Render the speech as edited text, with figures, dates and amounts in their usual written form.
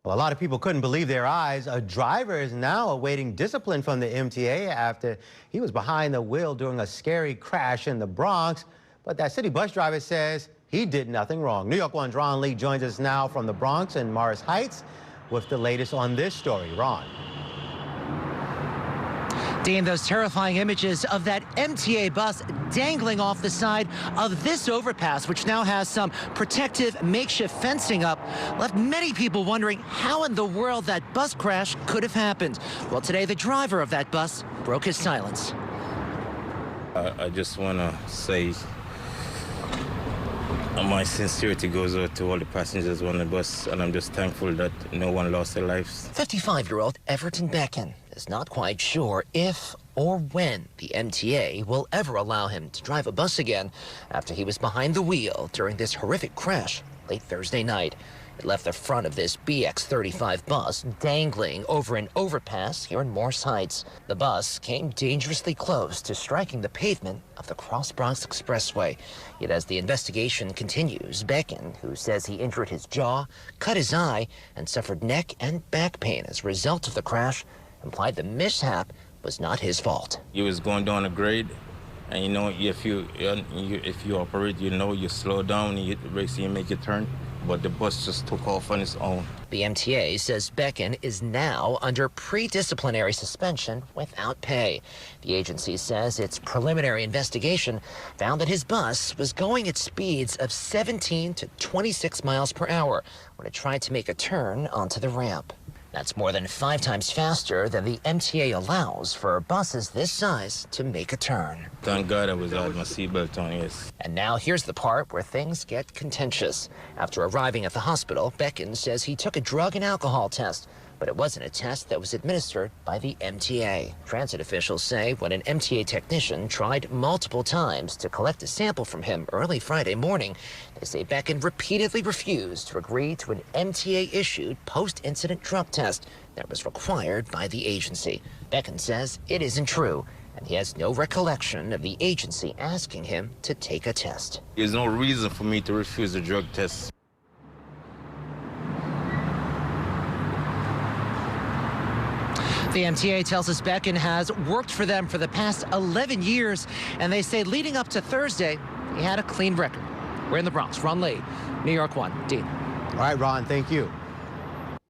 Well, a lot of people couldn't believe their eyes. A driver is now awaiting discipline from the MTA after he was behind the wheel during a scary crash in the Bronx. But that city bus driver says he did nothing wrong. New York 1's Ron Lee joins us now from the Bronx and Morris Heights with the latest on this story. Ron. Dean, those terrifying images of that MTA bus dangling off the side of this overpass, which now has some protective makeshift fencing up, left many people wondering how in the world that bus crash could have happened. Well, today the driver of that bus broke his silence. I just want to say my sincerity goes out to all the passengers on the bus, and I'm just thankful that no one lost their lives. 55-year-old Everton Becken is not quite sure if or when the MTA will ever allow him to drive a bus again after he was behind the wheel during this horrific crash late Thursday night. It left the front of this BX35 bus dangling over an overpass here in Morris Heights. The bus came dangerously close to striking the pavement of the Cross Bronx Expressway. Yet as the investigation continues, Becken, who says he injured his jaw, cut his eye, and suffered neck and back pain as a result of the crash, implied the mishap was not his fault. He was going down a grade, and you know, if you operate, you know, you slow down, you hit the brakes, and you make a turn. But the bus just took off on its own. The MTA says Becken is now under pre-disciplinary suspension without pay. The agency says its preliminary investigation found that his bus was going at speeds of 17 to 26 miles per hour when it tried to make a turn onto the ramp. That's more than 5 times faster than the MTA allows for buses this size to make a turn. Thank God I was out my seatbelt on, yes. And now here's the part where things get contentious. After arriving at the hospital, Becken says he took a drug and alcohol test, but it wasn't a test that was administered by the MTA. Transit officials say when an MTA technician tried multiple times to collect a sample from him early Friday morning, they say Becken repeatedly refused to agree to an MTA-issued post-incident drug test that was required by the agency. Becken says it isn't true, and he has no recollection of the agency asking him to take a test. There's no reason for me to refuse a drug test. The MTA tells us Becken has worked for them for the past 11 years, and they say leading up to Thursday, he had a clean record. We're in the Bronx. Ron Lee, New York 1. Dean. All right, Ron, thank you.